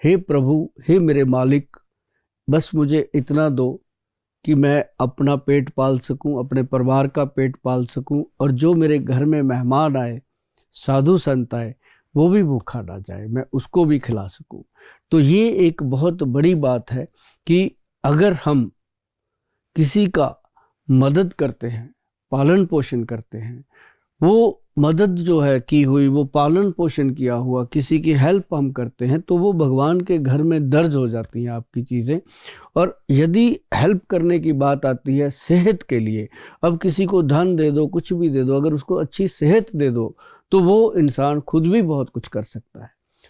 हे प्रभु, हे मेरे मालिक, बस मुझे इतना दो कि मैं अपना पेट पाल सकूं, अपने परिवार का पेट पाल सकूं, और जो मेरे घर में मेहमान आए, साधु संत आए, वो भी भूखा ना जाए, मैं उसको भी खिला सकूं। तो ये एक बहुत बड़ी बात है कि अगर हम किसी का मदद करते हैं, पालन पोषण करते हैं, वो मदद जो है की हुई, वो पालन पोषण किया हुआ किसी की हेल्प हम करते हैं, तो वो भगवान के घर में दर्ज हो जाती हैं आपकी चीज़ें। और यदि हेल्प करने की बात आती है सेहत के लिए, अब किसी को धन दे दो, कुछ भी दे दो, अगर उसको अच्छी सेहत दे दो तो वो इंसान खुद भी बहुत कुछ कर सकता है।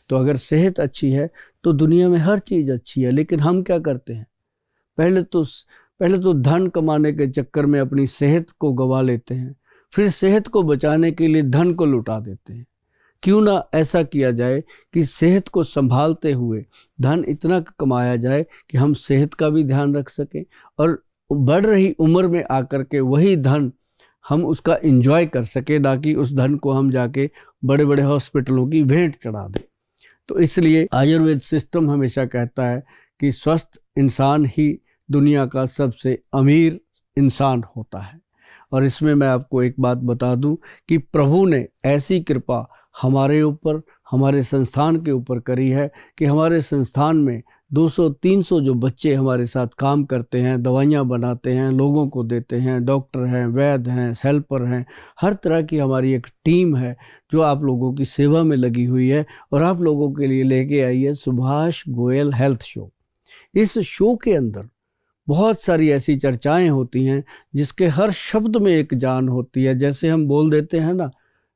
तो अगर सेहत अच्छी है तो दुनिया में हर चीज़ अच्छी है। लेकिन हम क्या करते हैं, पहले तो धन कमाने के चक्कर में अपनी सेहत को गंवा लेते हैं, फिर सेहत को बचाने के लिए धन को लुटा देते हैं। क्यों ना ऐसा किया जाए कि सेहत को संभालते हुए धन इतना कमाया जाए कि हम सेहत का भी ध्यान रख सकें, और बढ़ रही उम्र में आकर के वही धन हम उसका एंजॉय कर सकें, ना कि उस धन को हम जाके बड़े बड़े हॉस्पिटलों की भेंट चढ़ा दें। तो इसलिए आयुर्वेद सिस्टम हमेशा कहता है कि स्वस्थ इंसान ही दुनिया का सबसे अमीर इंसान होता है। और इसमें मैं आपको एक बात बता दूं कि प्रभु ने ऐसी कृपा हमारे ऊपर, हमारे संस्थान के ऊपर करी है कि हमारे संस्थान में 200-300 जो बच्चे हमारे साथ काम करते हैं, दवाइयाँ बनाते हैं, लोगों को देते हैं, डॉक्टर हैं, वैद्य हैं, हेल्पर हैं, हर तरह की हमारी एक टीम है जो आप लोगों की सेवा में लगी हुई है। और आप लोगों के लिए लेके आई है सुभाष गोयल हेल्थ शो। इस शो के अंदर बहुत सारी ऐसी चर्चाएं होती हैं जिसके हर शब्द में एक जान होती है। जैसे हम बोल देते हैं ना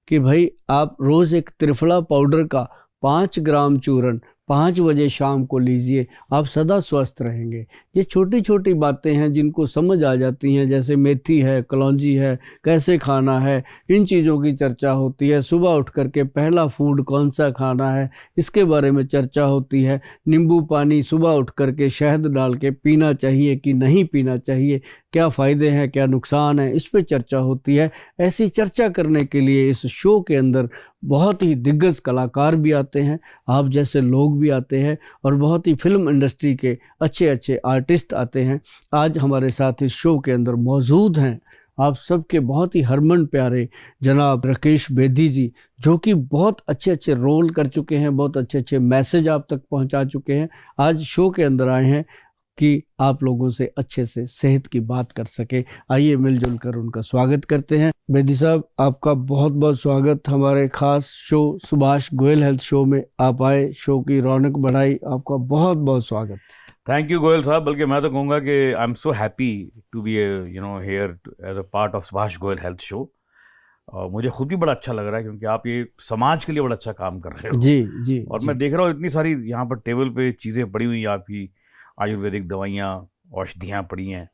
कि भाई आप रोज़ एक त्रिफला पाउडर का 5 ग्राम चूर्ण 5 बजे शाम को लीजिए, आप सदा स्वस्थ रहेंगे। ये छोटी छोटी बातें हैं जिनको समझ आ जाती हैं, जैसे मेथी है, कलौंजी है, कैसे खाना है, इन चीज़ों की चर्चा होती है। सुबह उठ करके पहला फूड कौन सा खाना है, इसके बारे में चर्चा होती है। नींबू पानी सुबह उठ करके शहद डाल के पीना चाहिए कि नहीं पीना चाहिए, क्या फ़ायदे हैं, क्या नुकसान है, इस पर चर्चा होती है। ऐसी चर्चा करने के लिए इस शो के अंदर बहुत ही दिग्गज कलाकार भी आते हैं, आप जैसे लोग भी आते हैं, और बहुत ही फिल्म इंडस्ट्री के अच्छे अच्छे आर्टिस्ट आते हैं। आज हमारे साथ इस शो के अंदर मौजूद हैं आप सबके बहुत ही हरमन प्यारे जनाब राकेश बेदी जी, जो कि बहुत अच्छे अच्छे रोल कर चुके हैं, बहुत अच्छे अच्छे मैसेज आप तक पहुंचा चुके हैं। आज शो के अंदर आए हैं कि आप लोगों से अच्छे से सेहत की बात कर सके। आइए मिलजुल कर उनका स्वागत करते हैं। बेदी साहब, आपका बहुत बहुत स्वागत हमारे खास show Subhash Goyal health show में। आप आए, शो की रौनक बढ़ाई, आपका बहुत बहुत स्वागत। थैंक यू गोयल साहब। बल्कि मैं तो कहूँगा कि I am so happy to be here as a part of Subhash Goyal health show. मुझे खुद भी बड़ा अच्छा लग रहा है क्योंकि आप ये समाज के लिए बड़ा अच्छा काम कर रहे हो। जी जी। और जी। मैं देख रहा हूँ इतनी सारी यहाँ पर टेबल पे चीज़ें पड़ी हुई हैं, आपकी आयुर्वेदिक दवाइयाँ, औषधियाँ पड़ी हैं।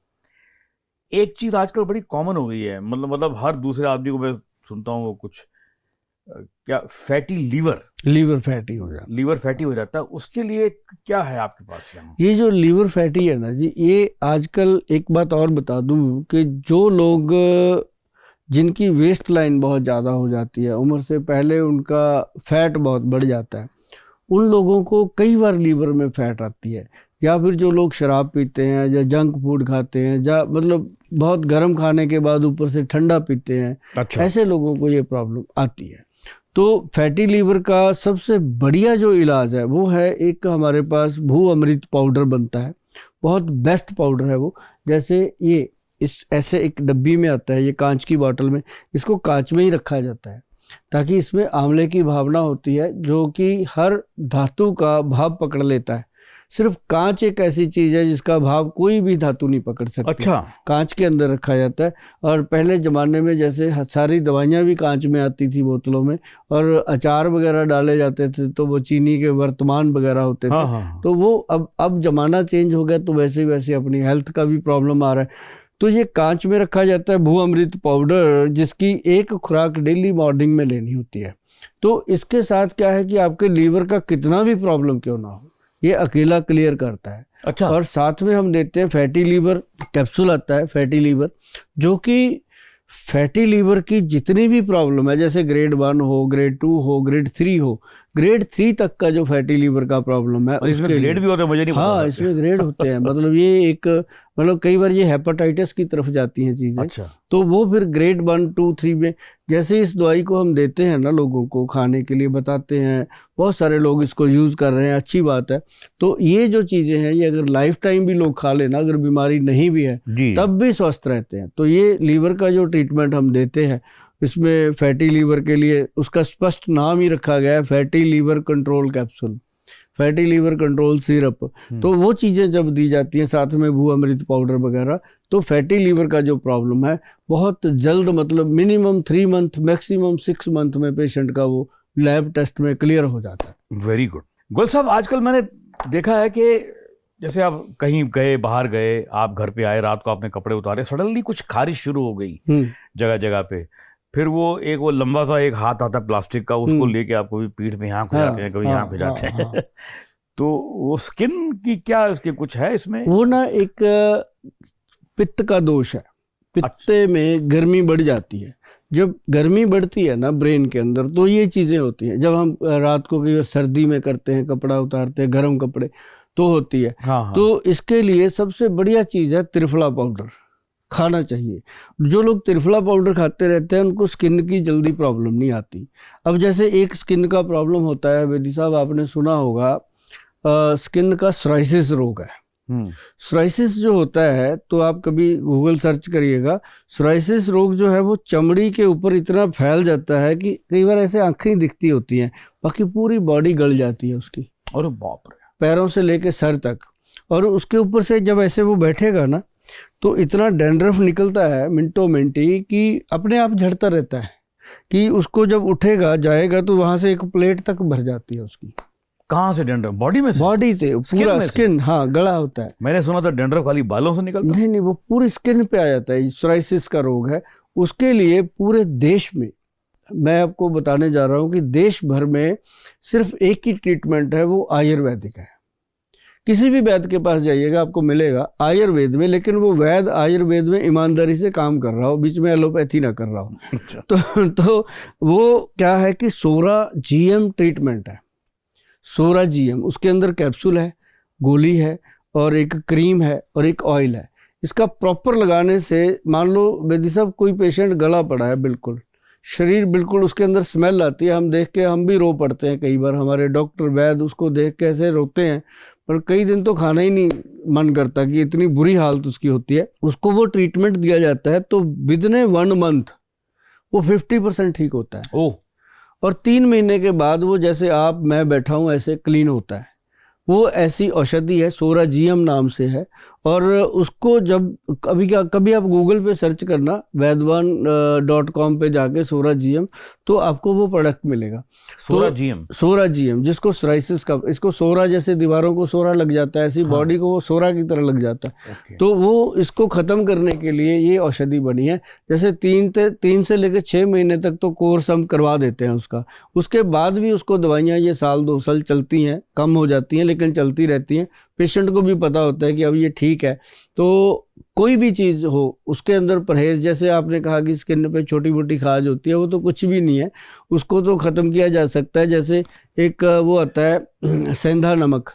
एक चीज़ आजकल बड़ी कॉमन हो गई है, मतलब हर दूसरे आदमी को मैं सुनता हूँ वो कुछ क्या फैटी लीवर फैटी हो जाता है। उसके लिए क्या है आपके पास यहाँ? ये जो लीवर फैटी है ना जी, ये आजकल एक बात और बता दूं कि जो लोग जिनकी वेस्ट लाइन बहुत ज़्यादा हो जाती है, उम्र से पहले उनका फैट बहुत बढ़ जाता है, उन लोगों को कई बार लीवर में फैट आती है। या फिर जो लोग शराब पीते हैं या जंक फूड खाते हैं, या मतलब बहुत गर्म खाने के बाद ऊपर से ठंडा पीते हैं, अच्छा। ऐसे लोगों को ये प्रॉब्लम आती है। तो फैटी लीवर का सबसे बढ़िया जो इलाज है वो है, एक हमारे पास भू अमृत पाउडर बनता है, बहुत बेस्ट पाउडर है वो। जैसे ये इस ऐसे एक डब्बी में आता है, ये कांच की बोतल में, इसको कांच में ही रखा जाता है ताकि इसमें आंवले की भावना होती है जो कि हर धातु का भाव पकड़ लेता है। सिर्फ कांच एक ऐसी चीज़ है जिसका भाव कोई भी धातु नहीं पकड़ सकती। अच्छा। कांच के अंदर रखा जाता है। और पहले ज़माने में जैसे सारी दवाइयाँ भी कांच में आती थी बोतलों में, और अचार वगैरह डाले जाते थे तो वो चीनी के वर्तमान वगैरह होते थे। हाँ। तो वो अब ज़माना चेंज हो गया, तो वैसे वैसे अपनी हेल्थ का भी प्रॉब्लम आ रहा है। तो ये कांच में रखा जाता है भू अमृत पाउडर, जिसकी एक खुराक डेली मॉर्निंग में लेनी होती है। तो इसके साथ क्या है कि आपके लीवर का कितना भी प्रॉब्लम क्यों ना हो, ये अकेला क्लियर करता है। अच्छा। और साथ में हम देते हैं फैटी लीवर कैप्सूल आता है, फैटी लीवर, जो कि फैटी लीवर की जितनी भी प्रॉब्लम है, जैसे ग्रेड 1 हो, ग्रेड 2 हो, ग्रेड 3 हो, ग्रेड 3 तक का जो फैटी लीवर का प्रॉब्लम है और इसमें उसके ग्रेड लिए। भी होते हैं, मुझे नहीं पता हाँ, था। इसमें ग्रेड होते हैं, मतलब ये एक, मतलब कई बार ये हेपेटाइटिस की तरफ जाती हैं चीज़ें। अच्छा। तो वो फिर ग्रेड 1, 2, 3 में, जैसे इस दवाई को हम देते हैं ना लोगों को खाने के लिए, बताते हैं, बहुत सारे लोग इसको यूज़ कर रहे हैं, अच्छी बात है। तो ये जो चीज़ें हैं, ये अगर लाइफ टाइम भी लोग खा लेना, अगर बीमारी नहीं भी है जी। तब भी स्वस्थ रहते हैं। तो ये लीवर का जो ट्रीटमेंट हम देते हैं, इसमें फैटी लीवर के लिए उसका स्पष्ट नाम ही रखा गया है, fatty liver control capsule, fatty liver control syrup. तो वो चीज़ें जब दी जाती हैं, साथ में भू अमृत पाउडर वगैरह, तो फैटी लीवर का जो प्रॉब्लम है बहुत जल्द, मतलब मिनिमम 3 मंथ, मैक्सिमम 6 मंथ में पेशेंट का वो लैब टेस्ट में क्लियर हो जाता है। Very good. गोयल साहब, आजकल मैंने देखा है कि जैसे आप कहीं गए, बाहर गए, आप घर पे आए, रात को आपने कपड़े उतारे, सडनली कुछ खारिश शुरू हो गई जगह जगह पे। फिर वो लंबा सा एक हाथ आता है प्लास्टिक का, उसको लेके आप कभी पीठ में यहाँ खुजाते हैं, कभी यहाँ खुजाते हैं। तो वो स्किन की क्या उसके कुछ है इसमें? वो ना एक पित्त का दोष है, पित्ते में गर्मी बढ़ जाती है। जब गर्मी बढ़ती है ना ब्रेन के अंदर, तो ये चीज़ें होती हैं। जब हम रात को कई सर्दी में करते हैं, कपड़ा उतारते हैं, गर्म कपड़े, तो होती है। हाँ। तो इसके लिए सबसे बढ़िया चीज़ है त्रिफला पाउडर, खाना चाहिए। जो लोग त्रिफला पाउडर खाते रहते हैं उनको स्किन की जल्दी प्रॉब्लम नहीं आती। अब जैसे एक स्किन का प्रॉब्लम होता है, बेदी साहब आपने सुना होगा, स्किन का सोराइसिस रोग है। सोराइसिस जो होता है, तो आप कभी गूगल सर्च करिएगा, सोराइसिस रोग जो है वो चमड़ी के ऊपर इतना फैल जाता है कि कई बार ऐसे आंखें दिखती होती हैं, बाकी पूरी बॉडी गल जाती है उसकी, अरे बाप रे, पैरों से लेके सर तक। और उसके ऊपर से जब ऐसे वो बैठेगा ना, तो इतना डैंड्रफ निकलता है मिनटों मिनटी कि अपने आप झड़ता रहता है, कि उसको जब उठेगा जाएगा तो वहां से एक प्लेट तक भर जाती है उसकी। कहाँ से डैंड्रफ? बॉडी में से? बॉडी से पूरा स्किन, हाँ, गला होता है। मैंने सुना था डैंड्रफ खाली बालों से निकलता। नहीं, वो पूरी स्किन पे आ जाता है। सोराइसिस का रोग है। उसके लिए पूरे देश में, मैं आपको बताने जा रहा हूँ कि देश भर में सिर्फ एक ही ट्रीटमेंट है, वो आयुर्वेदिक है। किसी भी वैद्य के पास जाइएगा आपको मिलेगा आयुर्वेद में, लेकिन वो वैद्य आयुर्वेद में ईमानदारी से काम कर रहा हो, बीच में एलोपैथी ना कर रहा हो। अच्छा। तो वो क्या है कि सोरा जीएम ट्रीटमेंट है। सोरा जीएम, उसके अंदर कैप्सूल है, गोली है, और एक क्रीम है, और एक ऑयल है। इसका प्रॉपर लगाने से, मान लो बेदी साहब कोई पेशेंट गला पड़ा है, बिल्कुल शरीर बिल्कुल उसके अंदर स्मेल आती है, हम देख के हम भी रो पड़ते हैं कई बार, हमारे डॉक्टर वैद्य उसको देख के ऐसे रोते हैं, पर कई दिन तो खाना ही नहीं मन करता कि इतनी बुरी हालत उसकी होती है। उसको वो ट्रीटमेंट दिया जाता है, तो विदिन 1 मंथ वो 50% ठीक होता है। ओह। और 3 महीने के बाद वो, जैसे आप मैं बैठा हूँ ऐसे क्लीन होता है। वो ऐसी औषधि है, सोरा जीएम नाम से है। और उसको जब कभी आप गूगल पे सर्च करना, वैद्यवान.com पे जाके सोरा जीएम, तो आपको वो प्रोडक्ट मिलेगा। सोरा जीएम, सोरा जीएम, जिसको सोराइसिस का, इसको सोरा जैसे दीवारों को सोरा लग जाता है, ऐसी बॉडी को वो सोरा की तरह लग जाता है। तो वो इसको खत्म करने के लिए ये औषधि बनी है। जैसे 3 से लेकर 6 महीने तक तो कोर्स हम करवा देते हैं उसका। उसके बाद भी उसको दवाइयाँ ये 1-2 साल चलती हैं, कम हो जाती हैं लेकिन चलती रहती हैं। पेशेंट को भी पता होता है कि अब ये ठीक है। तो कोई भी चीज़ हो उसके अंदर परहेज, जैसे आपने कहा कि स्किन पे छोटी मोटी खाज होती है, वो तो कुछ भी नहीं है, उसको तो ख़त्म किया जा सकता है। जैसे एक वो आता है सेंधा नमक,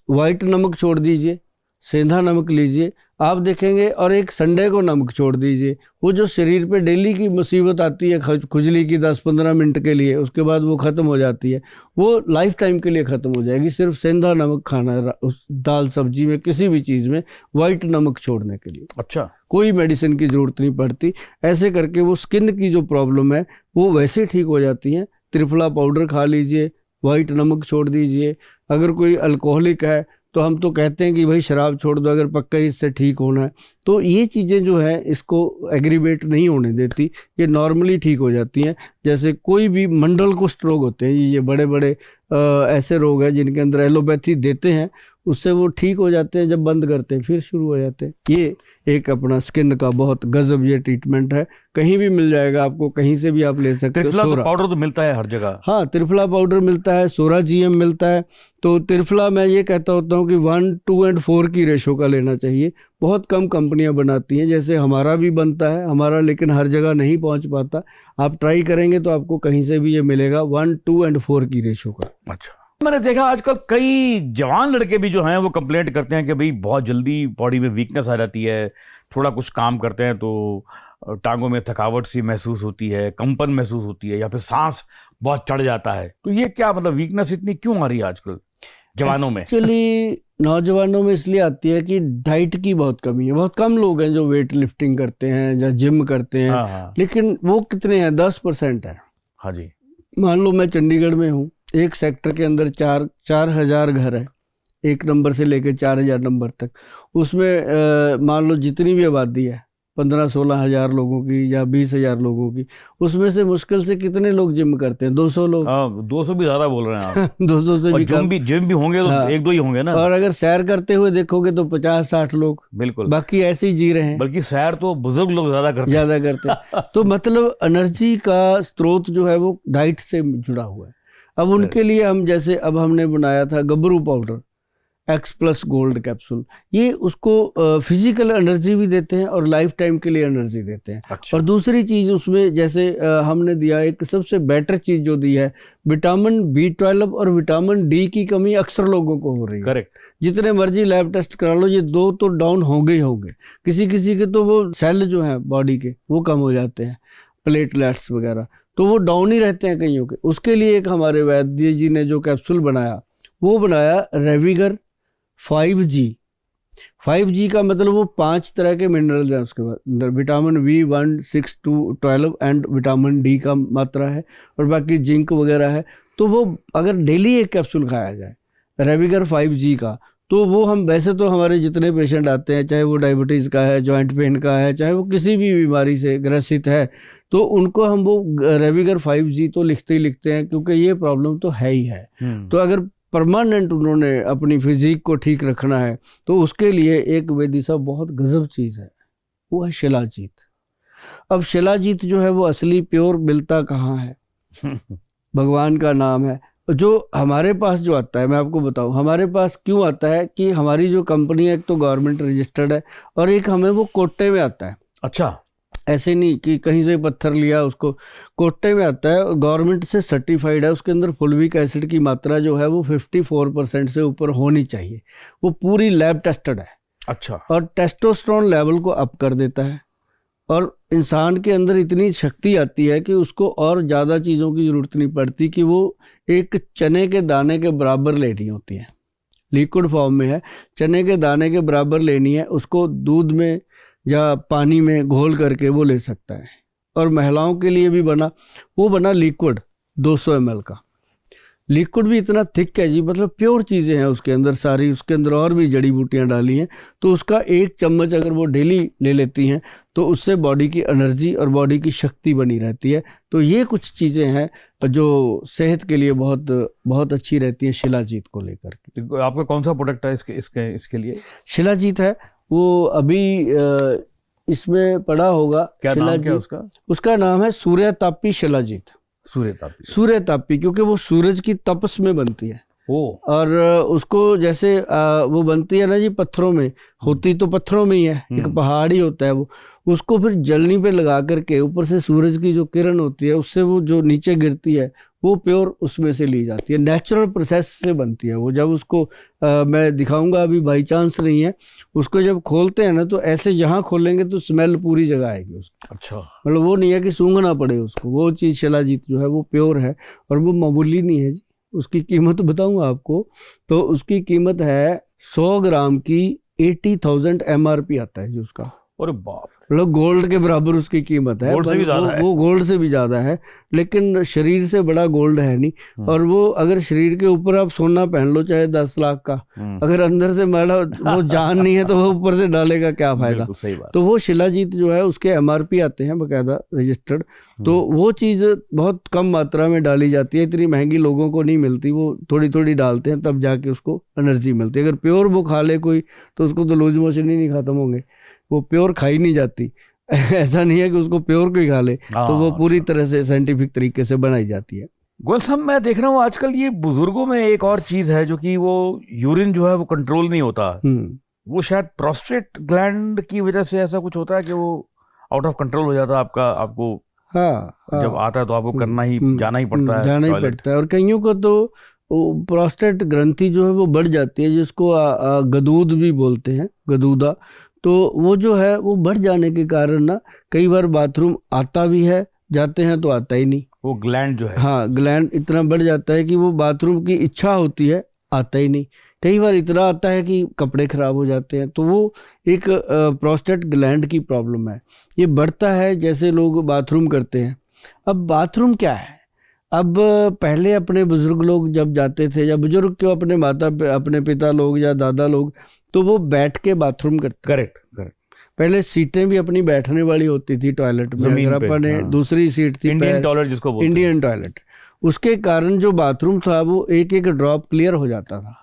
वाइट नमक छोड़ दीजिए, सेंधा नमक लीजिए, आप देखेंगे, और एक संडे को नमक छोड़ दीजिए। वो जो शरीर पे डेली की मुसीबत आती है खुजली की 10-15 मिनट के लिए, उसके बाद वो ख़त्म हो जाती है, वो लाइफ टाइम के लिए ख़त्म हो जाएगी। सिर्फ सेंधा नमक खाना है उस दाल सब्जी में, किसी भी चीज़ में वाइट नमक छोड़ने के लिए। अच्छा, कोई मेडिसिन की ज़रूरत नहीं पड़ती। ऐसे करके वो स्किन की जो प्रॉब्लम है वो वैसे ठीक हो जाती है। त्रिफला पाउडर खा लीजिए, वाइट नमक छोड़ दीजिए। अगर कोई अल्कोहलिक है तो हम तो कहते हैं कि भाई शराब छोड़ दो अगर पक्का इससे ठीक होना है। तो ये चीज़ें जो है इसको एग्रीवेट नहीं होने देती, ये नॉर्मली ठीक हो जाती हैं। जैसे कोई भी मंडल कुष्ठ रोग होते हैं, ये बड़े बड़े ऐसे रोग हैं जिनके अंदर एलोपैथी देते हैं, उससे वो ठीक हो जाते हैं, जब बंद करते हैं फिर शुरू हो जाते हैं। ये एक अपना स्किन का बहुत गजब ये ट्रीटमेंट है, कहीं भी मिल जाएगा आपको, कहीं से भी आप ले सकते हो। त्रिफला सोरा पाउडर तो मिलता है हर जगह। हाँ, त्रिफला पाउडर मिलता है, सोरा GM मिलता है। तो त्रिफला मैं ये कहता होता हूँ कि 1, 2 और 4 की रेशो का लेना चाहिए। बहुत कम कंपनियां बनाती हैं, जैसे हमारा भी बनता है हमारा, लेकिन हर जगह नहीं पहुंच पाता। आप ट्राई करेंगे तो आपको कहीं से भी ये मिलेगा 1, 2 और 4 की रेशो का। अच्छा, मैंने देखा आजकल कई जवान लड़के भी जो हैं वो कंप्लेंट करते हैं कि भाई बहुत जल्दी बॉडी में वीकनेस आ जाती है, थोड़ा कुछ काम करते हैं तो टांगों में थकावट सी महसूस होती है, कंपन महसूस होती है, या फिर सांस बहुत चढ़ जाता है। तो ये क्या मतलब वीकनेस इतनी क्यों आ रही है आजकल जवानों में? एक्चुअली नौजवानों में इसलिए आती है कि डाइट की बहुत कमी है। बहुत कम लोग हैं जो वेट लिफ्टिंग करते हैं या जिम करते हैं। हाँ। लेकिन वो कितने हैं? 10% है। हाँ जी। मान लो मैं चंडीगढ़ में हूँ, एक सेक्टर के अंदर 4,000 घर है, 1 नंबर से लेकर 4,000 नंबर तक। उसमें मान लो जितनी भी आबादी है 15-16 हज़ार लोगों की या 20,000 लोगों की, उसमें से मुश्किल से कितने लोग जिम करते हैं? 200 लोग। 200 भी ज्यादा बोल रहे हैं आप। 200 से भी कम। जिम भी होंगे तो हाँ। 1-2 ही होंगे ना। और अगर सैर करते हुए देखोगे तो 50-60 लोग, बिल्कुल, बाकी ऐसे ही जी रहे हैं। बल्कि सैर तो बुजुर्ग लोग ज्यादा करते हैं। तो मतलब एनर्जी का स्रोत जो है वो डाइट से जुड़ा हुआ है। अब उनके लिए हम जैसे अब हमने बनाया था गबरू पाउडर X+ गोल्ड कैप्सूल, ये उसको फिजिकल एनर्जी भी देते हैं और लाइफ टाइम के लिए एनर्जी देते हैं। अच्छा। और दूसरी चीज उसमें जैसे हमने दिया एक सबसे बेटर चीज जो दी है, विटामिन B12 और विटामिन D की कमी अक्सर लोगों को हो रही है। करेक्ट। जितने मर्जी लैब टेस्ट करा लो, ये 2 तो डाउन होंगे ही होंगे। किसी किसी के तो वो सेल जो है बॉडी के वो कम हो जाते हैं, प्लेटलेट्स वगैरह, तो वो डाउन ही रहते हैं कईयों के। उसके लिए एक हमारे वैद्य जी ने जो कैप्सूल बनाया, वो बनाया रेविगर 5G। 5G का मतलब वो 5 तरह के मिनरल्स हैं उसके अंदर। Vitamin B1, 6, 2, 12 and vitamin D का मात्रा है, और बाकी जिंक वगैरह है। तो वो अगर डेली एक कैप्सूल खाया जाए रेविगर 5G का, तो वो हम वैसे तो हमारे जितने पेशेंट आते हैं, चाहे वो डायबिटीज़ का है, जॉइंट पेन का है, चाहे वो किसी भी बीमारी से ग्रसित है, तो उनको हम वो रेविगर 5G तो लिखते ही लिखते हैं, क्योंकि ये प्रॉब्लम तो है ही है। तो अगर परमानेंट उन्होंने अपनी फिजिक को ठीक रखना है तो उसके लिए एक वेदी साहब बहुत गजब चीज़ है, वो है शिलाजीत। अब शिलाजीत जो है वो असली प्योर मिलता कहाँ है? भगवान का नाम है। जो हमारे पास जो आता है, मैं आपको बताऊं हमारे पास क्यों आता है, कि हमारी जो कंपनी है एक तो गवर्नमेंट रजिस्टर्ड है, और एक हमें वो कोटे में आता है। अच्छा, ऐसे नहीं कि कहीं से पत्थर लिया, उसको कोटे में आता है, गवर्नमेंट से सर्टिफाइड है। उसके अंदर फुल्विक एसिड की मात्रा जो है वो 54% से ऊपर होनी चाहिए। वो पूरी लैब टेस्टेड है। अच्छा। और टेस्टोस्टेरोन लेवल को अप कर देता है, और इंसान के अंदर इतनी शक्ति आती है कि उसको और ज़्यादा चीज़ों की ज़रूरत नहीं पड़ती, कि वो एक चने के दाने के बराबर लेनी होती है। लिक्विड फॉर्म में है, चने के दाने के बराबर लेनी है, उसको दूध में या पानी में घोल करके वो ले सकता है। और महिलाओं के लिए भी बना लिक्विड 200 ml का। लिक्विड भी इतना थिक है जी, मतलब प्योर चीज़ें हैं उसके अंदर सारी, उसके अंदर और भी जड़ी बूटियां डाली हैं। तो उसका 1 चम्मच अगर वो डेली ले लेती हैं तो उससे बॉडी की एनर्जी और बॉडी की शक्ति बनी रहती है। तो ये कुछ चीज़ें हैं जो सेहत के लिए बहुत बहुत अच्छी रहती हैं शिलाजीत को लेकर के। तो आपका कौन सा प्रोडक्ट है इसके लिए? शिलाजीत है वो अभी इसमें पड़ा होगा। क्या नाम क्या उसका? उसका नाम है सूर्यतापी शिलाजीत। सूर्यतापी क्योंकि वो सूरज की तपस में बनती है। और उसको जैसे वो बनती है ना जी, पत्थरों में होती तो पत्थरों में ही है, एक पहाड़ ही होता है वो। उसको फिर जलनी पे लगा करके ऊपर से सूरज की जो किरण होती है उससे वो जो नीचे गिरती है वो प्योर उसमें से ली जाती है। नेचुरल प्रोसेस से बनती है वो। जब उसको मैं दिखाऊंगा, अभी बाई चांस नहीं है, उसको जब खोलते हैं ना तो ऐसे जहाँ खोलेंगे तो स्मेल पूरी जगह आएगी उसकी। अच्छा, मतलब वो नहीं है कि सूंघना पड़े उसको। वो चीज़ शिलाजीत जो है वो प्योर है और वो मामूली नहीं है जी। उसकी कीमत बताऊंगा आपको, तो उसकी कीमत है 100 ग्राम की 80,000 MRP आता है जी उसका। अरे बाप। मतलब गोल्ड के बराबर उसकी कीमत है, गोल्ड से भी ज्यादा है। वो गोल्ड से भी ज्यादा है, लेकिन शरीर से बड़ा गोल्ड है नहीं। और वो अगर शरीर के ऊपर आप सोना पहन लो चाहे 10 लाख का, अगर अंदर से मैला वो जान नहीं है तो वो ऊपर से डालेगा क्या फायदा। बिल्कुल सही बात। तो वो शिलाजीत जो है उसके MRP आते हैं बकायदा रजिस्टर्ड, तो वो चीज़ बहुत कम मात्रा में डाली जाती है, इतनी महंगी लोगों को नहीं मिलती, वो थोड़ी थोड़ी डालते हैं तब जाके उसको एनर्जी मिलती है। अगर प्योर वो खा ले कोई तो उसको तो लूज मोशन ही नहीं खत्म होंगे, वो प्योर खाई नहीं जाती। ऐसा नहीं है कि उसको प्योर कोई खा ले, तो वो पूरी तरह से साइंटिफिक तरीके से बनाई जाती है। गोयल साहब, मैं देख रहा हूँ आजकल ये बुजुर्गों में एक और चीज है जो कि वो यूरिन जो है वो कंट्रोल नहीं होता, वो शायद प्रोस्टेट ग्लैंड की वजह से ऐसा कुछ होता है कि वो आउट ऑफ कंट्रोल हो जाता है आपको। हाँ, जब आता है तो आपको करना ही जाना ही पड़ता है, जाना ही पड़ता है। और कईयों को तो प्रोस्टेट ग्रंथि जो है वो बढ़ जाती है, जिसको गदूद भी बोलते हैं, गदूदा। तो वो जो है वो बढ़ जाने के कारण ना कई बार बाथरूम आता भी है, जाते हैं तो आता ही नहीं, वो ग्लैंड जो है। हाँ, ग्लैंड इतना बढ़ जाता है कि वो बाथरूम की इच्छा होती है, आता ही नहीं। कई बार इतना आता है कि कपड़े खराब हो जाते हैं। तो वो एक प्रोस्टेट ग्लैंड की प्रॉब्लम है। ये बढ़ता है जैसे लोग बाथरूम करते हैं। अब बाथरूम क्या है, अब पहले अपने बुजुर्ग लोग जब जाते थे, या बुजुर्ग क्यों, अपने पिता लोग या दादा लोग, तो वो बैठ के बाथरूम करते। करेक्ट। पहले सीटें भी अपनी बैठने वाली होती थी टॉयलेट में, अगर अपने दूसरी सीट थी इंडियन टॉयलेट जिसको बोलते हैं, इंडियन टॉयलेट, उसके कारण जो बाथरूम था वो एक एक ड्रॉप क्लियर हो जाता था।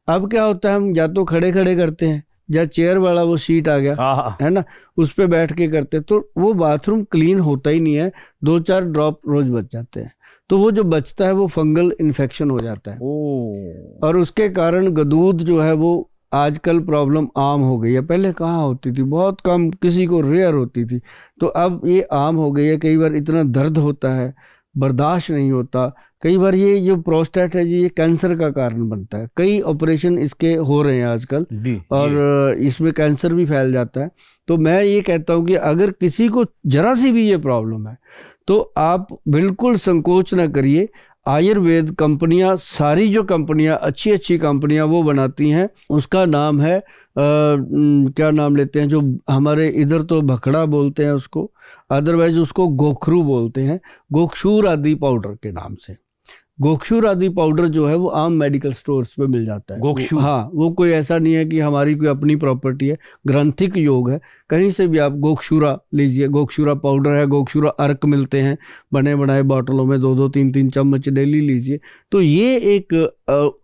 अब क्या होता है, हम या तो खड़े खड़े करते हैं, या चेयर वाला वो सीट आ गया है ना, उस पे बैठ के करते, तो वो बाथरूम क्लीन होता ही नहीं है, 2-4 ड्रॉप रोज बच जाते हैं। तो वो जो बचता है वो फंगल इन्फेक्शन हो जाता है, और उसके कारण गदूद जो है वो आजकल प्रॉब्लम आम हो गई है। पहले कहाँ होती थी, बहुत कम, किसी को रेयर होती थी, तो अब ये आम हो गई है। कई बार इतना दर्द होता है, बर्दाश्त नहीं होता। कई बार ये जो प्रोस्टेट है जी, ये कैंसर का कारण बनता है। कई ऑपरेशन इसके हो रहे हैं आजकल, और इसमें कैंसर भी फैल जाता है। तो मैं ये कहता हूँ कि अगर किसी को जरा सी भी ये प्रॉब्लम है तो आप बिल्कुल संकोच ना करिए। आयुर्वेद कंपनियां, सारी जो कंपनियां अच्छी अच्छी कंपनियां वो बनाती हैं, उसका नाम है क्या नाम लेते हैं, जो हमारे इधर तो भखड़ा बोलते हैं उसको, अदरवाइज उसको गोखरू बोलते हैं, गोक्षूर आदि पाउडर के नाम से। गोक्षूर आदि पाउडर जो है वो आम मेडिकल स्टोर्स पे मिल जाता है। गोक्षूर, हाँ, वो कोई ऐसा नहीं है कि हमारी कोई अपनी प्रॉपर्टी है, ग्रंथिक योग है, कहीं से भी आप गोक्षूरा लीजिए, गोक्षूरा पाउडर है, गोक्षूरा अर्क मिलते हैं बने बनाए बॉटलों में, 2-2, 3-3 चम्मच डेली लीजिए। तो ये एक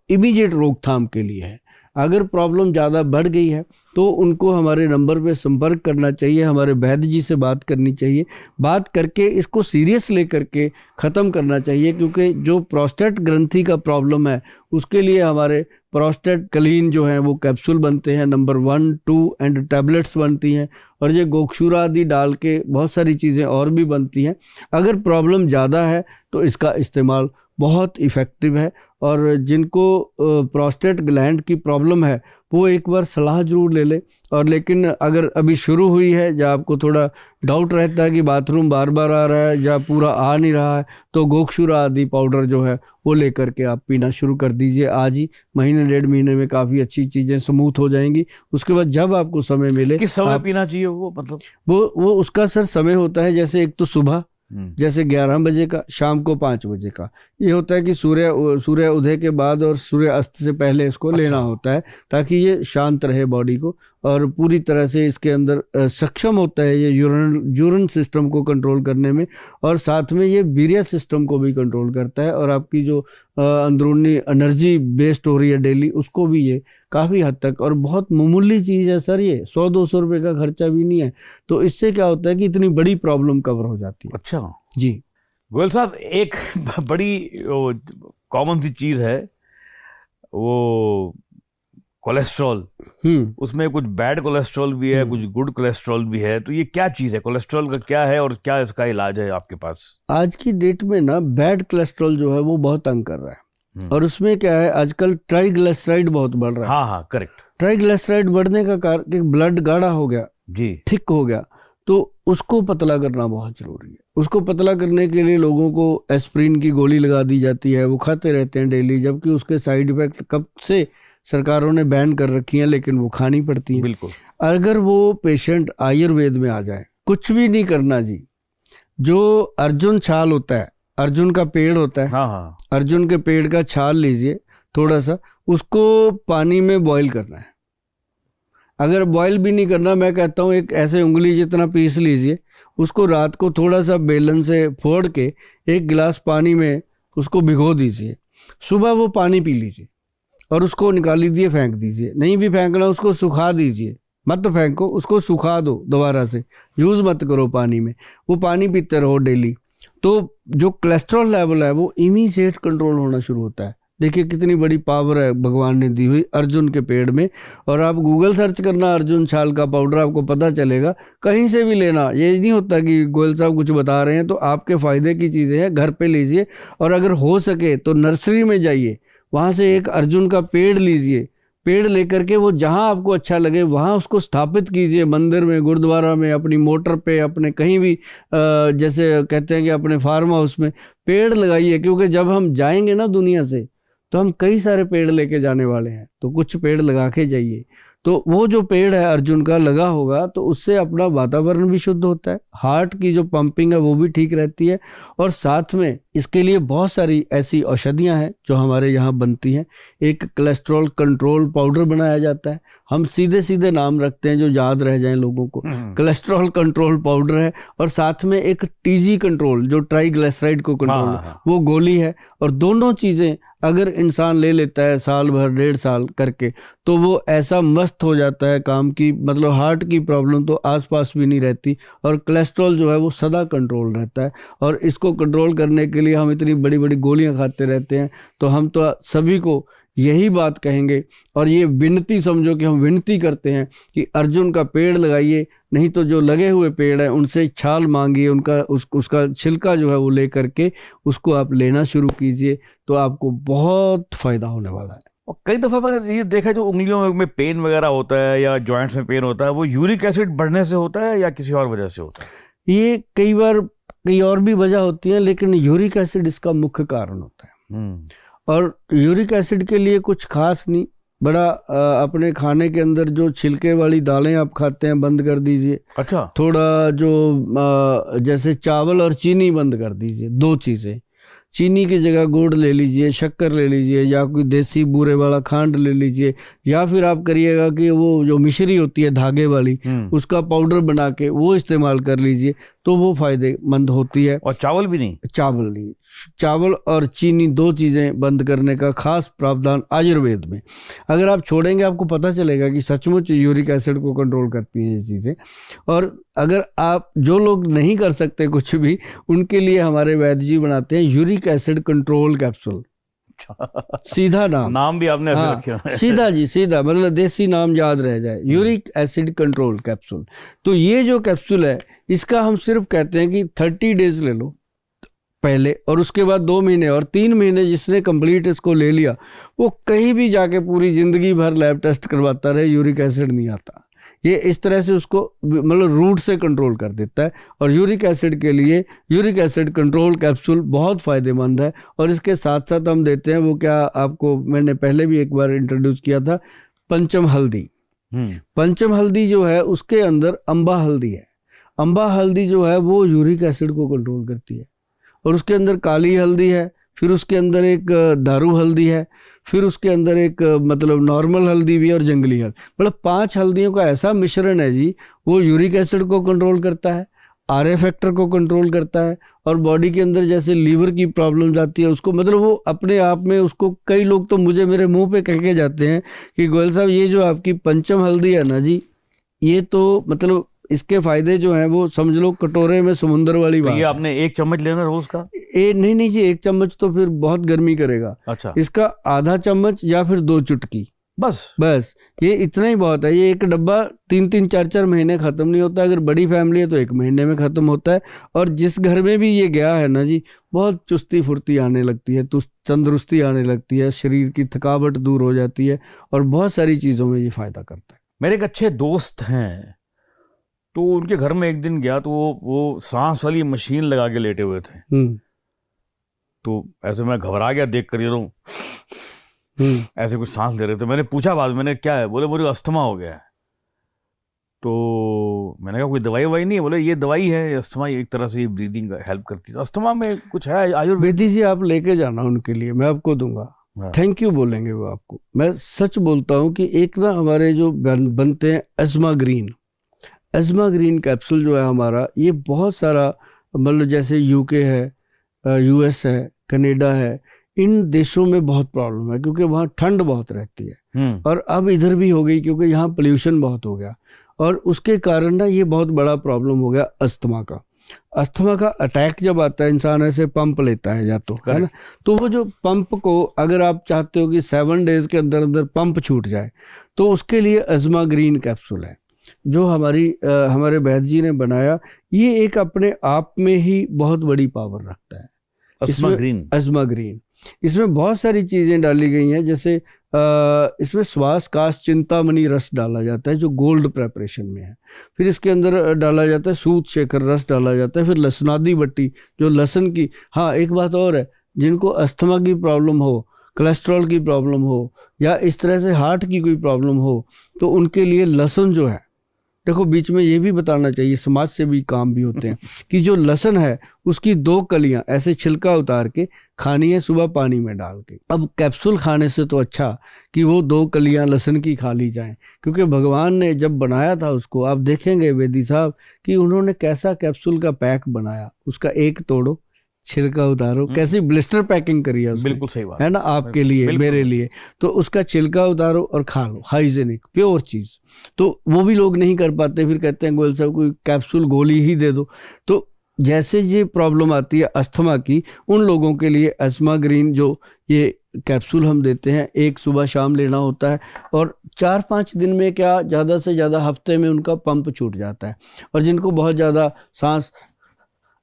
इमीडिएट रोकथाम के लिए है। अगर प्रॉब्लम ज़्यादा बढ़ गई है तो उनको हमारे नंबर पे संपर्क करना चाहिए, हमारे वैद्य जी से बात करनी चाहिए, बात करके इसको सीरियस लेकर के ख़त्म करना चाहिए। क्योंकि जो प्रोस्टेट ग्रंथि का प्रॉब्लम है उसके लिए हमारे प्रोस्टेट क्लीन जो है वो कैप्सूल बनते हैं, नंबर 1, 2 एंड टैबलेट्स बनती हैं, और ये गोक्षूरा आदि डाल के बहुत सारी चीज़ें और भी बनती हैं। अगर प्रॉब्लम ज़्यादा है तो इसका इस्तेमाल बहुत इफ़ेक्टिव है। और जिनको प्रोस्टेट ग्लैंड की प्रॉब्लम है वो एक बार सलाह जरूर ले ले। और लेकिन अगर अभी शुरू हुई है या आपको थोड़ा डाउट रहता है कि बाथरूम बार बार आ रहा है या पूरा आ नहीं रहा है, तो गोक्षूरा आदि पाउडर जो है वो लेकर के आप पीना शुरू कर दीजिए आज ही। महीने 1.5 महीने में काफ़ी अच्छी चीज़ें स्मूथ हो जाएंगी। उसके बाद जब आपको समय मिले, किस समय पीना चाहिए वो, मतलब वो उसका सर समय होता है, जैसे एक तो सुबह जैसे 11 बजे का, शाम को 5 बजे का। ये होता है कि सूर्य उदय के बाद और सूर्य अस्त से पहले इसको लेना होता है, ताकि ये शांत रहे बॉडी को, और पूरी तरह से इसके अंदर सक्षम होता है ये यूरिन सिस्टम को कंट्रोल करने में, और साथ में ये वीर्य सिस्टम को भी कंट्रोल करता है, और आपकी जो अंदरूनी एनर्जी वेस्ट हो रही है डेली, उसको भी ये काफ़ी हद तक, और बहुत मामूली चीज़ है सर, ये 100-200 रुपये का खर्चा भी नहीं है। तो इससे क्या होता है कि इतनी बड़ी प्रॉब्लम कवर हो जाती है। अच्छा जी गोयल साहब, एक बड़ी कॉमन सी चीज़ है वो कोलेस्ट्रॉल। उसमें कुछ बैड कोलेस्ट्रॉल भी है, कुछ गुड कोलेस्ट्रॉल भी है। तो ये क्या चीज़ है, कोलेस्ट्रॉल का क्या है और क्या इसका इलाज है आपके पास? आज की डेट में ना बैड कोलेस्ट्रॉल जो है वो बहुत तंग कर रहा है, और उसमें क्या है, आजकल ट्राइग्लिसराइड बहुत बढ़ रहा है। हाँ, करेक्ट। ट्राइग्लिसराइड बढ़ने का कारण ब्लड गाढ़ा हो गया जी, थिक हो गया, तो उसको पतला करना बहुत जरूरी है। उसको पतला करने के लिए लोगों को एस्प्रिन की गोली लगा दी जाती है, वो खाते रहते हैं डेली, जबकि उसके साइड इफेक्ट कब से सरकारों ने बैन कर रखी हैं, लेकिन वो खानी पड़ती हैं। बिल्कुल। अगर वो पेशेंट आयुर्वेद में आ जाए, कुछ भी नहीं करना जी। जो अर्जुन छाल होता है, अर्जुन का पेड़ होता है, हाँ हाँ। अर्जुन के पेड़ का छाल लीजिए थोड़ा सा, उसको पानी में बॉईल करना है। अगर बॉईल भी नहीं करना, मैं कहता हूँ एक ऐसे उंगली जितना पीस लीजिए, उसको रात को थोड़ा सा बेलन से फोड़ के 1 गिलास पानी में उसको भिगो दीजिए, सुबह वो पानी पी लीजिए और उसको निकाल लीजिए, फेंक दीजिए। नहीं भी फेंकना, उसको सुखा दीजिए, मत फेंको, उसको सुखा दो दोबारा से, यूज़ मत करो पानी में, वो पानी पीते रहो डेली। तो जो कोलेस्ट्रॉल लेवल है वो इमीडिएट कंट्रोल होना शुरू होता है। देखिए कितनी बड़ी पावर है भगवान ने दी हुई अर्जुन के पेड़ में। और आप गूगल सर्च करना अर्जुन छाल का पाउडर, आपको पता चलेगा। कहीं से भी लेना, ये नहीं होता कि गोयल साहब कुछ बता रहे हैं, तो आपके फ़ायदे की चीज़ें हैं, घर पे लीजिए। और अगर हो सके तो नर्सरी में जाइए, वहाँ से एक अर्जुन का पेड़ लीजिए, पेड़ लेकर के वो जहाँ आपको अच्छा लगे वहाँ उसको स्थापित कीजिए, मंदिर में, गुरुद्वारा में, अपनी मोटर पे, अपने कहीं भी, जैसे कहते हैं कि अपने फार्म हाउस में पेड़ लगाइए। क्योंकि जब हम जाएंगे ना दुनिया से, तो हम कई सारे पेड़ लेके जाने वाले हैं, तो कुछ पेड़ लगा के जाइए। तो वो जो पेड़ है अर्जुन का लगा होगा, तो उससे अपना वातावरण भी शुद्ध होता है, हार्ट की जो पंपिंग है वो भी ठीक रहती है। और साथ में इसके लिए बहुत सारी ऐसी औषधियां हैं जो हमारे यहाँ बनती हैं। एक कोलेस्ट्रॉल कंट्रोल पाउडर बनाया जाता है, हम सीधे सीधे नाम रखते हैं जो याद रह जाएं लोगों को। कोलेस्ट्रॉल कंट्रोल पाउडर है, और साथ में एक टीजी कंट्रोल जो ट्राइग्लिसराइड को कंट्रोल, वो गोली है। और दोनों चीज़ें अगर इंसान ले लेता है साल भर 1.5 साल करके, तो वो ऐसा मस्त हो जाता है काम की, मतलब हार्ट की प्रॉब्लम तो आसपास भी नहीं रहती, और कोलेस्ट्रॉल जो है वो सदा कंट्रोल रहता है। और इसको कंट्रोल करने के लिए हम इतनी बड़ी बड़ी गोलियां खाते रहते हैं। तो हम तो सभी को यही बात कहेंगे, और ये विनती समझो कि हम विनती करते हैं कि अर्जुन का पेड़ लगाइए, नहीं तो जो लगे हुए पेड़ हैं उनसे छाल मांगिए, उनका उसका छिलका जो है वो ले करके उसको आप लेना शुरू कीजिए, तो आपको बहुत फायदा होने वाला है। और कई दफ़ा मैंने ये देखा है, जो उंगलियों में पेन वगैरह होता है या जॉइंट्स में पेन होता है, वो यूरिक एसिड बढ़ने से होता है या किसी और वजह से होता है? ये कई बार कई और भी वजह होती है, लेकिन यूरिक एसिड इसका मुख्य कारण होता है। और यूरिक एसिड के लिए कुछ खास नहीं, बड़ा अपने खाने के अंदर जो छिलके वाली दालें आप खाते हैं बंद कर दीजिए। अच्छा। थोड़ा जो जैसे चावल और चीनी बंद कर दीजिए, 2 चीज़ें। चीनी की जगह गुड़ ले लीजिए, शक्कर ले लीजिए, या कोई देसी बूरे वाला खांड ले लीजिए, या फिर आप करिएगा कि वो जो मिश्री होती है धागे वाली, उसका पाउडर बना के वो इस्तेमाल कर लीजिए, तो वो फायदेमंद होती है। और चावल भी नहीं? चावल नहीं, चावल और चीनी 2 चीज़ें बंद करने का खास प्रावधान आयुर्वेद में। अगर आप छोड़ेंगे आपको पता चलेगा कि सचमुच यूरिक एसिड को कंट्रोल करती हैं ये चीज़ें। और अगर आप, जो लोग नहीं कर सकते कुछ भी, उनके लिए हमारे वैद्य जी बनाते हैं यूरिक एसिड कंट्रोल कैप्सूल। सीधा नाम भी आपने ऐसे हाँ, रखे? सीधा जी, सीधा, मतलब देसी नाम याद रह जाए, यूरिक एसिड कंट्रोल कैप्सूल। तो ये जो कैप्सूल है, इसका हम सिर्फ कहते हैं कि 30 डेज ले लो पहले, और उसके बाद 2 महीने और 3 महीने जिसने कंप्लीट इसको ले लिया, वो कहीं भी जाके पूरी जिंदगी भर लैब टेस्ट करवाता रहे, यूरिक एसिड नहीं आता। ये इस तरह से उसको मतलब रूट से कंट्रोल कर देता है। और यूरिक एसिड के लिए यूरिक एसिड कंट्रोल कैप्सूल बहुत फ़ायदेमंद है। और इसके साथ साथ हम देते हैं, वो क्या आपको मैंने पहले भी एक बार इंट्रोड्यूस किया था, पंचम हल्दी। पंचम हल्दी जो है उसके अंदर अम्बा हल्दी है। अम्बा हल्दी जो है वो यूरिक एसिड को कंट्रोल करती है। और उसके अंदर काली हल्दी है, फिर उसके अंदर एक दारू हल्दी है, फिर उसके अंदर एक मतलब नॉर्मल हल्दी भी है, और जंगली हल्दी, मतलब 5 हल्दियों का ऐसा मिश्रण है जी, वो यूरिक एसिड को कंट्रोल करता है, आरए फैक्टर को कंट्रोल करता है, और बॉडी के अंदर जैसे लीवर की प्रॉब्लम आती है उसको, मतलब वो अपने आप में उसको, कई लोग तो मुझे मेरे मुंह पे कह के जाते हैं कि गोयल साहब ये जो आपकी पंचम हल्दी है ना जी, ये तो मतलब इसके फायदे जो हैं वो समझ लो कटोरे में समुंदर वाली बात। ये आपने 1 चम्मच लेना रोज का? नहीं जी, 1 चम्मच तो फिर बहुत गर्मी करेगा। अच्छा। इसका आधा चम्मच या फिर 2 चुटकी, बस ये इतना ही बहुत है। ये एक डब्बा 3-3, 4-4 महीने खत्म नहीं होता। अगर बड़ी फैमिली है तो 1 महीने में खत्म होता है। और जिस घर में भी ये गया है ना जी, बहुत चुस्ती फुर्ती आने लगती है, तंदुरुस्ती आने लगती है, शरीर की थकावट दूर हो जाती है, और बहुत सारी चीज़ों में ये फ़ायदा करता है। मेरे एक अच्छे दोस्त हैं, तो उनके घर में एक दिन गया तो वो सांस वाली मशीन लगा के लेटे हुए थे। तो ऐसे मैं घबरा गया देख कर, ऐसे कुछ सांस ले रहे थे। मैंने पूछा बाद में, मैंने क्या है, बोले मुझे अस्थमा हो गया है। तो मैंने कहा कोई दवाई ववाई नहीं है? बोले ये दवाई है, अस्थमा एक तरह से ब्रीदिंग हेल्प करती है। अस्थमा में कुछ है आयुर्वेद? बेदी जी आप लेके जाना उनके लिए, मैं आपको दूंगा। हाँ। थैंक यू बोलेंगे वो आपको। मैं सच बोलता हूँ कि एक ना हमारे जो बनते हैं अजमा ग्रीन कैप्सूल जो है हमारा, ये बहुत सारा मतलब जैसे यूके है, यूएस है, कनाडा है, इन देशों में बहुत प्रॉब्लम है क्योंकि वहाँ ठंड बहुत रहती है। और अब इधर भी हो गई क्योंकि यहाँ पोल्यूशन बहुत हो गया, और उसके कारण ना ये बहुत बड़ा प्रॉब्लम हो गया अस्थमा का। अस्थमा का अटैक जब आता है, इंसान ऐसे पंप लेता है या तो, है ना, तो वो जो पंप को अगर आप चाहते हो कि 7 डेज के अंदर अंदर पंप छूट जाए, तो उसके लिए अजमा ग्रीन कैप्सूल है जो हमारे वैद्य जी ने बनाया। ये एक अपने आप में ही बहुत बड़ी पावर रखता है, अजमा ग्रीन। इसमें बहुत सारी चीज़ें डाली गई हैं, जैसे इसमें श्वास काश चिंतामणि रस डाला जाता है जो गोल्ड प्रेपरेशन में है। फिर इसके अंदर डाला जाता है सूत शेखर रस डाला जाता है। फिर लहसुनादी बट्टी जो लहसुन की, हाँ एक बात और है, जिनको अस्थमा की प्रॉब्लम हो, कोलेस्ट्रॉल की प्रॉब्लम हो, या इस तरह से हार्ट की कोई प्रॉब्लम हो, तो उनके लिए लहसुन जो है, देखो बीच में ये भी बताना चाहिए, समाज से भी काम भी होते हैं कि जो लहसुन है उसकी 2 कलियां ऐसे छिलका उतार के खानी है सुबह पानी में डाल के। अब कैप्सूल खाने से तो अच्छा कि वो 2 कलियां लहसुन की खा ली जाएं, क्योंकि भगवान ने जब बनाया था उसको, आप देखेंगे वेदी साहब कि उन्होंने कैसा कैप्सूल का पैक बनाया, उसका एक तोड़ो, छिलका उतारो, कैसी ब्लिस्टर पैकिंग करी है उसने, बिल्कुल सही बात है ना, आपके लिए, मेरे लिए, तो उसका छिलका उतारो और खा लो, हाइजेनिक प्योर चीज। तो वो भी लोग नहीं कर पाते, फिर कहते हैं गोयल साहब कोई कैप्सूल गोली ही दे दो। तो जैसे ये प्रॉब्लम आती है अस्थमा की, उन लोगों के लिए अजमा ग्रीन जो ये कैप्सूल हम देते हैं, एक सुबह शाम लेना होता है, और 4-5 दिन में क्या, ज़्यादा से ज़्यादा हफ्ते में उनका पंप छूट जाता है। और जिनको बहुत ज़्यादा सांस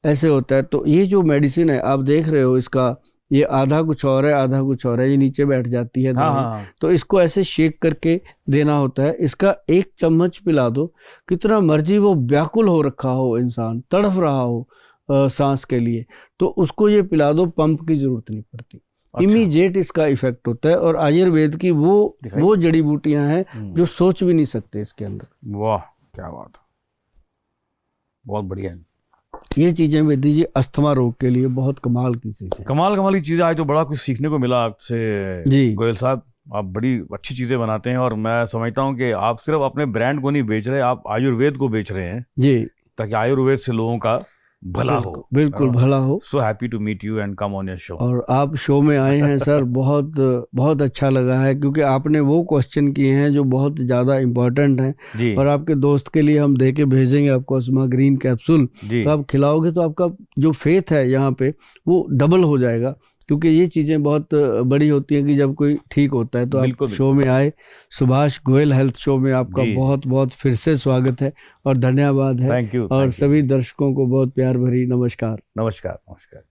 ऐसे होता है, तो ये जो मेडिसिन है आप देख रहे हो, इसका ये आधा कुछ और है आधा कुछ और है, ये नीचे बैठ जाती है। हाँ। तो इसको ऐसे शेक करके देना होता है। इसका 1 चम्मच पिला दो, कितना मर्जी वो व्याकुल हो रखा हो इंसान, तड़फ रहा हो सांस के लिए, तो उसको ये पिला दो, पंप की जरूरत नहीं पड़ती। अच्छा। इमीडिएट इसका इफेक्ट होता है। और आयुर्वेद की वो जड़ी बूटियां हैं जो सोच भी नहीं सकते इसके अंदर। वाह क्या बात, बहुत बढ़िया। ये चीजें वेदी जी अस्थमा रोग के लिए बहुत कमाल की चीजें, कमाल की चीजें। आज तो बड़ा कुछ सीखने को मिला आपसे जी गोयल साहब। आप बड़ी अच्छी चीजें बनाते हैं, और मैं समझता हूँ कि आप सिर्फ अपने ब्रांड को नहीं बेच रहे, आप आयुर्वेद को बेच रहे हैं जी, ताकि आयुर्वेद से लोगों का भला हो। बिल्कुल भला हो। So happy to meet you and come on your show. और आप शो में आए हैं सर, बहुत बहुत अच्छा लगा है, क्योंकि आपने वो क्वेश्चन किए हैं जो बहुत ज़्यादा इम्पोर्टेंट हैं जी। और आपके दोस्त के लिए हम दे के भेजेंगे आपको अजमा ग्रीन कैप्सूल। तो आप खिलाओगे तो आपका जो फेथ है यहाँ पे वो डबल हो जाएगा, क्योंकि ये चीज़ें बहुत बड़ी होती हैं कि जब कोई ठीक होता है तो आप शो में आए। सुभाष गोयल हेल्थ शो में आपका बहुत बहुत फिर से स्वागत है और धन्यवाद है। Thank you. और सभी दर्शकों को बहुत प्यार भरी नमस्कार। नमस्कार।